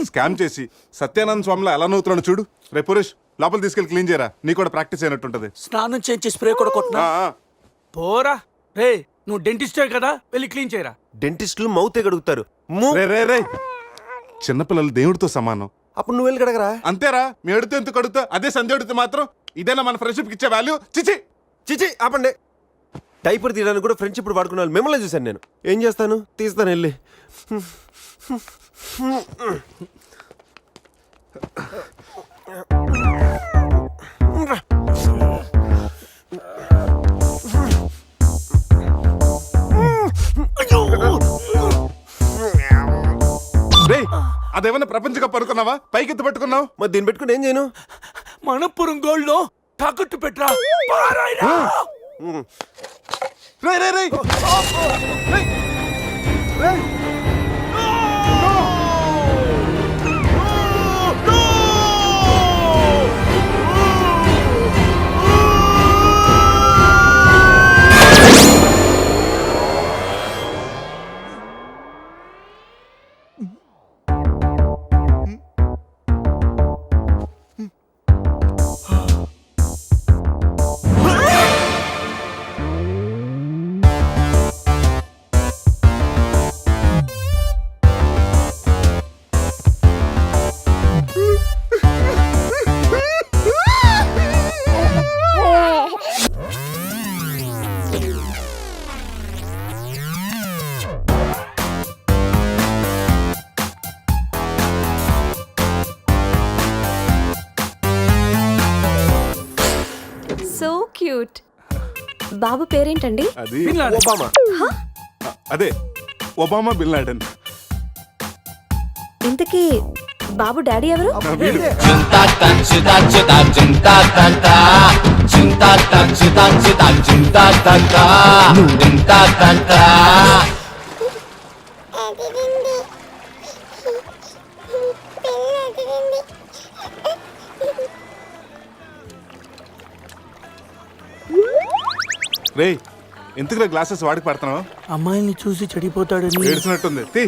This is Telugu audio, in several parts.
స్కామ్ చేసి సత్యానంద స్వామిలో ఎలా నవ్వుతున్నాడు చూడు. రేపు పురేష్ లోపల తీసుకెళ్ళి క్లీన్ చేయరా, నీకు కూడా ప్రాక్టీస్ అయినట్టుంటది. స్నానం చేయించి స్ప్రే కూడా కొట్టినా పోరా. రే నువ్వు డెంటిస్టే కదా, వెళ్ళి క్లీన్ చేయరా. డెంటిస్టులు మౌతే కడుగుతారు. రే చిన్నపిల్లలు దేవుడితో సమానం. అప్పుడు నువ్వు వెళ్ళి కడగరా. అంతేరా, మీ అడితే ఎందుకు అడుగుతా, అదే సంధ్య అడిగితే మాత్రం ఇదేనా మన ఫ్రెండ్షిప్ ఇచ్చే వాల్యూ? చిచి చిచి ఆపండి. డైపర్ తీయడానికి కూడా ఫ్రెండ్షిప్ వాడుకున్నాను. మిమ్మల్ని చూశాను నేను. ఏం చేస్తాను, తీస్తాను వెళ్ళి. రే అదేమన్నా ప్రపంచ కప్ అనుకున్నావా, పైకెత్తి పట్టుకున్నావు? మరి దీన్ని పెట్టుకుని ఏం చేయను? మనపురం గోల్డ్ లో తాకట్టు పెట్టరా. రే రే రే సో క్యూట్. బాబు పేరేంటండి? అది ఒబామా. అదే ఒబామా బిన్ లాడెన్. ఇంతకీ బాబు డాడీ ఎవరు? రే ఎందుకు గ్లాసెస్ వాడికి పడుతున్నావు? అమ్మాయిని చూసి చెడిపోతాడని. ఏడ్చినట్టుంది. తీ.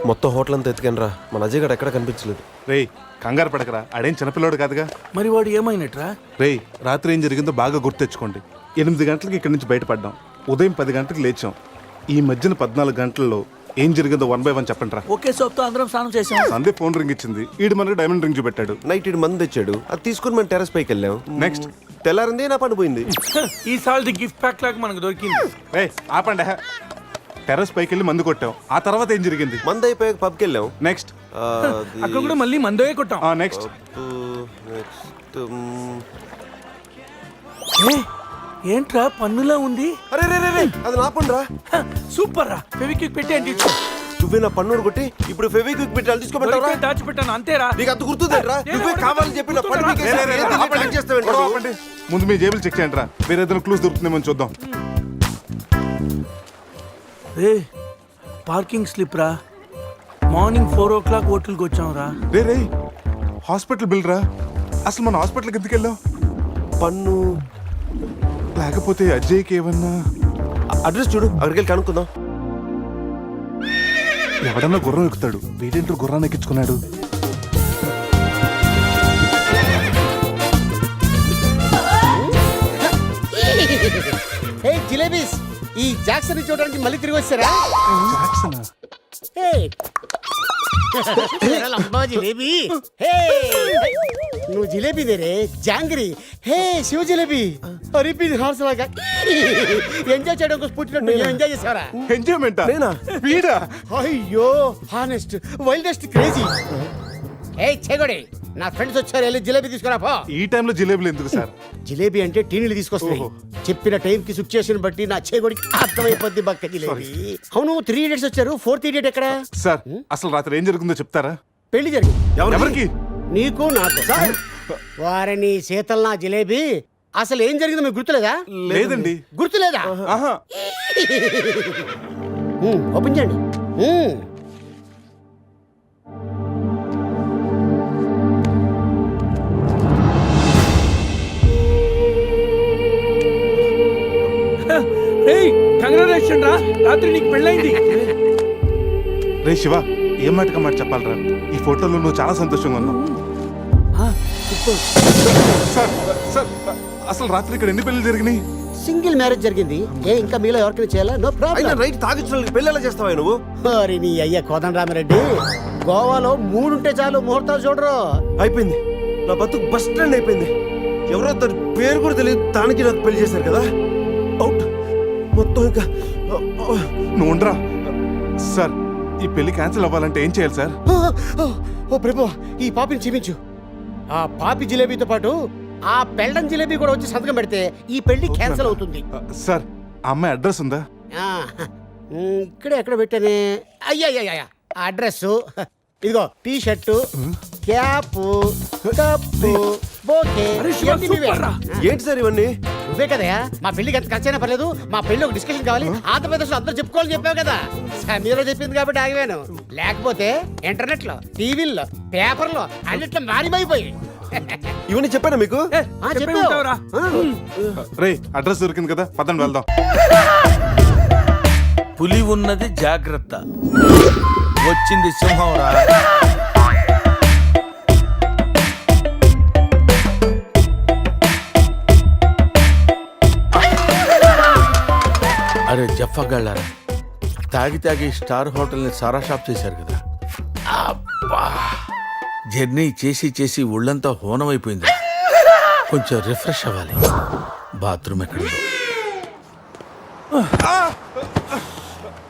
మొత్తం హోటల్ అంతా ఎత్తుకని రా. మన అజయ్ గడ ఎక్కడ కనిపించలేదు. రే కంగారు పడకరా, ఆడేం చిన్నపిల్లోడు కాదుగా. మరి వాడు ఏమైనట్రా? రే రాత్రి ఏం జరిగిందో బాగా గుర్తు తెచ్చుకోండి. 8 గంటలకు ఇక్కడి నుంచి బయటపడ్డాం, ఉదయం 10 గంటలకు లేచాం. ఈ మధ్యన 14 గంటల్లో ఏం జరిగిందో 1 by 1 చెప్పండి రా. ఓకే సోప్తో అందరం స్నానం చేసాం. సందే ఫోన్ రింగ్ ఇచ్చింది, ఈడు మనకు డైమండ్ రింగ్ చూపెట్టాడు. నైట్ ఇటు మంది తెచ్చాడు, అది తీసుకుని మనం టెర్రస్ పైకి వెళ్ళాం. నెక్స్ట్ తెల్లారింది నా పని పోయింది. ఈ సాల్ది గిఫ్ట్ ప్యాక్ లాగా మనకు దొరికింది. రే ఆపండి. టెర్రస్ పైకి వెళ్ళి మందు కొట్టాం. ఆ తర్వాత ఏం జరిగింది? మంది అయిపోయాక పబ్కి వెళ్ళాం. నెక్స్ట్ అక్కడ కూడా మళ్ళీ మందే కొట్టాం. నెక్స్ట్ ఏంట్రా పన్నులా ఉంది? అరే రే రే అది నా పని రా. సూపర్ రా. ఫెవిక్విక్ పెట్టి అంటే నువ్వే నా పన్ను కొట్టి ఇప్పుడు ఫెవిక్విక్ పెట్టి తీసుకోమంటావా? దాచిపెట్టాను అంతేరా. నీకు అంత గుర్తుందేంట్రా? నువ్వే కావాలని చెప్పి నా పన్ను ఆపండి. ముందు మీ జేబులు చెక్ చేయండి రా, వేరే ఏదైనా క్లూస్ దొరుకుతుందేమో చూద్దాం. రే పార్కింగ్ స్లిప్ రా. మార్నింగ్ 4 o'clock హోటల్కి వచ్చాం రా. రే రే హాస్పిటల్ బిల్ రా. అసలు మన హాస్పిటల్కి ఎందుకు వెళ్ళాం? పన్ను లేకపోతే అజయ్కి ఏమన్నా అడ్రస్ చూడు, అక్కడికి వెళ్ళి కనుక్కుందాం. ఎవడన్నా గుర్రం ఎక్కుతాడు, వీడేంటో గుర్రాన్ని ఎక్కించుకున్నాడు. హే జిలేబీస్, ఈ జాక్సన్ చూడడానికి మళ్ళీ తిరిగి వచ్చారా? జాక్సనా? लंबा जिलेबी हे నువ్వు జిలేబీ దేరే జాంగ్రీ హే శివ జిలేబీ అరే పి హార్స్ లాగా ఎంజాయ్ చేయడం కోసం పుట్టినట్టు ఎంజాయ్ చేసావరా? ఎంజాయ్మెంట్ నేనా? వీడా? అయ్యో హానెస్ట్ వైల్డెస్ట్ క్రేజీ. ఏ చెగొడి, నా ఫ్రెండ్స్ వచ్చారు, వెళ్ళి జిలేబీ తీసుకురా పో. ఈ టైంలో జిలేబులు ఎందుకు సార్? జిలేబీ అంటే టీనీలు తీసుకొస్తాయి. చెప్పిన టైం కి సిచ్యుయేషన్ బట్టి నా చేగొడికి అర్థమైపోద్ది బక్క జిలేబీ. అవును 3 idiots వచ్చారు, 4th idiot ఎక్కడ? సార్ అసలు రాత్రి ఏం జరుగుతుందో చెప్తారా? పెళ్లి జరిగింది. ఎవరికి? నీకు నాకు. వారిని శీతల్ నా జిలేబీ, అసలు ఏం జరిగిందో మీకు గుర్తులేదా? లేదండి. గుర్తులేదా? ఆహా. ఓపెన్ చేయండి. ఏయ్ కంగ్రాచులేషన్ రా, రాత్రి నీకు పెళ్ళైంది. రే శివ, ఏం మాటగా మాట చెప్పాలరా, ఈ ఫోటోలో నువ్వు చాలా సంతోషంగా ఉన్నావు. సార్ సార్, అసలు రాత్రి ఇక్కడ ఎన్ని పెళ్లి జరిగినాయి? సింగిల్ మ్యారేజ్ జరిగింది. ఇంకా మీలో ఎవరికైనా చేయాలా? నో అయినా ప్రాబ్లం. రైట్ తాగించిన వాళ్ళకి పెళ్ళి ఎలా చేస్తావా నువ్వు? మరి నీ అయ్య కోదండరామిరెడ్డి, గోవాలో 3 ఉంటే చాలు, ముహూర్తాలు చూడరు. అయిపోయింది, నా బతుకు బస్ స్టాండ్ అయిపోయింది. ఎవరో తన పేరు కూడా తెలియదు, దానికి నాకు పెళ్లి చేశారు కదా. అవుట్ మొత్తం ఇంకా. నువ్వు ఉండరా. సార్, ఈ పెళ్లి క్యాన్సిల్ అవ్వాలంటే ఏం చేయాలి సార్? ఓ ప్రభు, ఈ పాపిని చూపించు. ఆ పాపి జిలేబీతో పాటు ఆ పెళ్ళం జిలేబీ కూడా వచ్చి సంతకం పెడితే ఈ పెళ్లి క్యాన్సిల్ అవుతుంది. సార్, ఆ అమ్మాయి అడ్రస్ ఉందా? ఇక్కడే ఎక్కడ పెట్టానే? అయ్యా అడ్రస్ ఇదిగో, T shirt, cap, cup, bouquet. అరే శివ, ఇవన్నీ నువ్వే. సూపర్ రా. ఏంటి సార్ ఇవన్నీ? నువ్వే కదయా మా పెళ్లికి ఎంత ఖర్చైనా పర్లేదు, మా పెళ్లి ఒక డిస్కషన్ కావాలి, ఆంధ్రప్రదేశ్ లో అందరూ చెప్పుకోవాలని చెప్పావు కదా. సమీరా చెప్పింది కాబట్టి ఆగిపోయాను, లేకపోతే ఇంటర్నెట్ లో, టీవీల్లో, పేపర్లో అన్నిట్లో మారిపోయి. ఇవన్నీ చెప్పానా మీకు? చెప్పే ఉంటావురా. రే, అడ్రస్ దొరికింది కదా, పదండి వెళ్దాం. పులి ఉన్నది జాగ్రత్త, వచ్చింది సింహం రా. అరే జఫ్ఫగాళ్ళారా, తాగి తాగి స్టార్ హోటల్ని సారా షాప్ చేశారు కదా. అబ్బా, జర్నీ చేసి చేసి ఒళ్ళంతా హోనమైపోయింది. కొంచెం రిఫ్రెష్ అవ్వాలి. బాత్రూమ్ ఎక్కడుందో.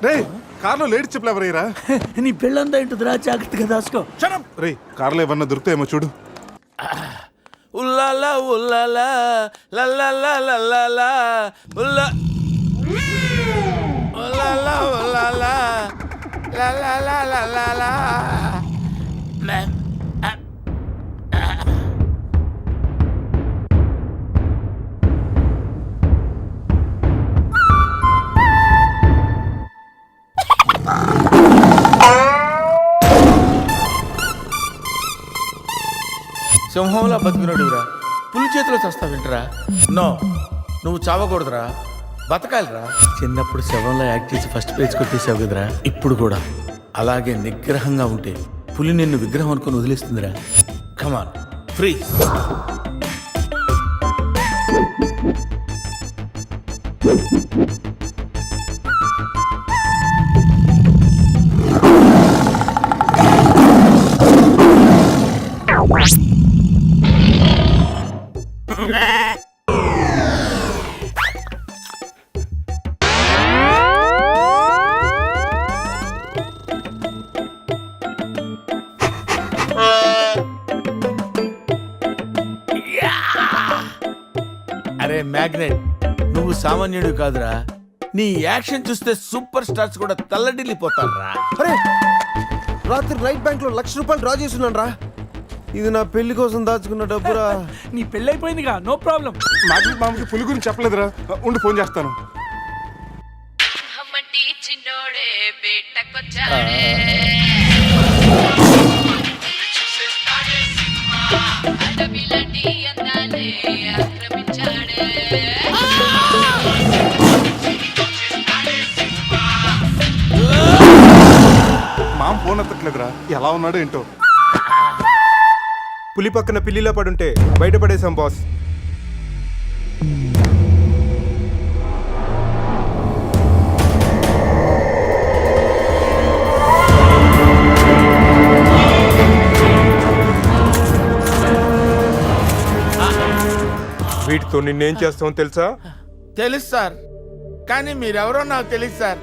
రే, కార్లో లేడీ చెప్పులు ఎవరయ్యరా? నీ పెళ్ళంతా ఏంటిదిరా, జాగ్రత్తగా దాసుకో. రే, కార్లో ఏమన్నా దొరుకుతాయేమో చూడు. ఉల్లాలా ఉల్లాలా లల్లాలా లల్లాలా ఉల్లా ఉల్లాలా ఉల్లాలా లల్లాలా లల్లాలా. సింహంలా బతుకున్నాడురా, పులి చేతిలో చస్తావింటరా? నో, నువ్వు చావకూడదురా, బతకాలిరా. చిన్నప్పుడు శవంలో యాక్ట్ చేసి ఫస్ట్ పేజ్ కొట్టేసావు కదరా, ఇప్పుడు కూడా అలాగే నిగ్రహంగా ఉంటే పులి నిన్ను విగ్రహం అనుకుని వదిలేస్తుందిరా. కమాన్, ఫ్రీ. అరే మ్యాగ్నెట్, నువ్వు సామాన్యుడు కాదురా. నీ యాక్షన్ చూస్తే సూపర్ స్టార్స్ కూడా తల్లడిల్లిపోతారా. అరే, రాత్రి రైట్ బ్యాంక్ లో ₹1,00,000 డ్రా చేస్తున్నాను రా. ఇది నా పెళ్లి కోసం దాచుకున్న డబ్బురా. నీ పెళ్ళైపోయిందిగా, నో ప్రాబ్లం. నాకు మామకి పులి గురించి చెప్పలేదురా. ఉండి ఫోన్ చేస్తాను. హమ్మటి చిన్నోడే బేటకొచ్చాడే అడవిలాంటి అందాలే ఆక్రమించాడే. మామ ఫోన్ ఎత్తట్లేదురా, ఎలా ఉన్నాడో ఏంటో. పులి పక్కన పిల్లిలా పడుంటే బయటపడేశాం బాస్. వీటితో నిన్నేం చేస్తామో తెలుసా? తెలుసు సార్, కానీ మీరెవరో నాకు తెలియదు సార్.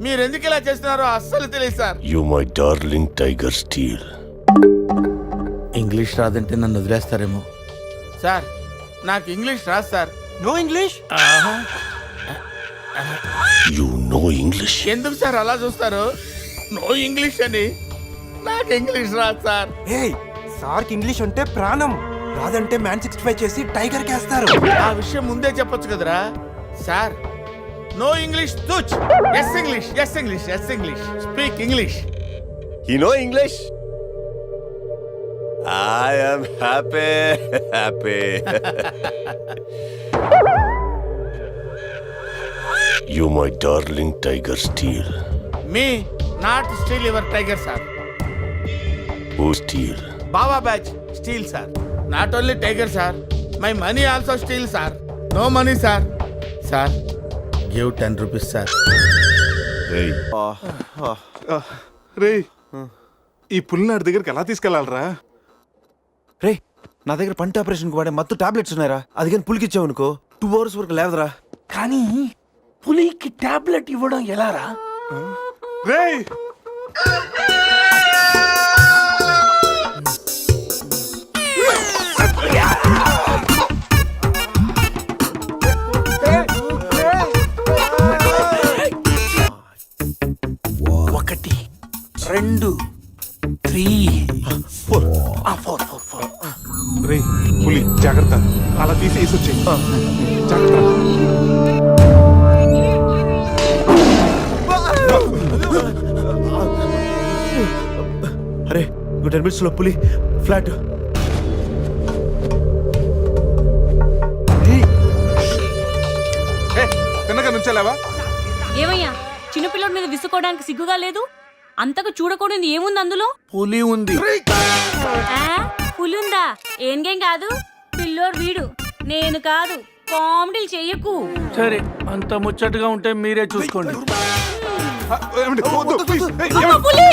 మీరెందుకు ఇలా చేస్తున్నారో అస్సలు తెలియదు sir. You my darling tiger steel. English రాదంటే నన్ను వదిలేస్తారేమో సార్. నాకు ఇంగ్లీష్ రాదు sir. No English? You know English. ఎందుకు సార్ అలా చూస్తారు? నో ఇంగ్లీష్ అని. నాకు ఇంగ్లీష్ రాదు సార్. ఏయ్, సార్కి ఇంగ్లీష్ అంటే ప్రాణం. రాదంటే మ్యాన్ 65 చేసి టైగర్ కేస్తారు. ఆ విషయం ముందే చెప్పొచ్చు కదరా sir. No English touch. Yes English, yes English, yes English. Speak English. You know English? I am happy. You my darling tiger steel. Me not steal your tiger sir. Who steel? Baba batch steal sir. Not only tiger sir, my money also steal sir. No money sir. Sir give 10 rupees sir. రే ఈ పుల్లినాడి దగ్గరికి ఎలా తీసుకెళ్ళాలరా? రే నా దగ్గర పంట ఆపరేషన్కి వాడే మత్తు టాబ్లెట్స్ ఉన్నాయరా, అది కానీ పులికిచ్చావు అనుకో 2 hours వరకు లేవదరా. కానీ పులికి టాబ్లెట్ ఇవ్వడం ఎలారా? రే ఒకటి 2 3 4. రే పులి జాగ్రత్త, అలా తీసి వేసి వచ్చేయి. జాగ్రత్త. అరే 10 minutes లో పులి ఫ్లాట్. తిన్నగా నుంచెలావా? ఏమయ్యా చిన్నపిల్లడి మీద విసుకోవడానికి సిగ్గుగా లేదు? అంతకు చూడకూడదు ఏముంది అందులో? పులి ఉంది. పులుందా? ఏం కాదు, పిల్లోడు వీడు, నేను కాదు. కామెడీలు చెయ్యకు. సరే అంత ముచ్చటగా ఉంటే మీరే చూసుకోండి. ఏమండి? వద్దు, please. ఏయ్, అమ్మ, ఏమండి? పులి!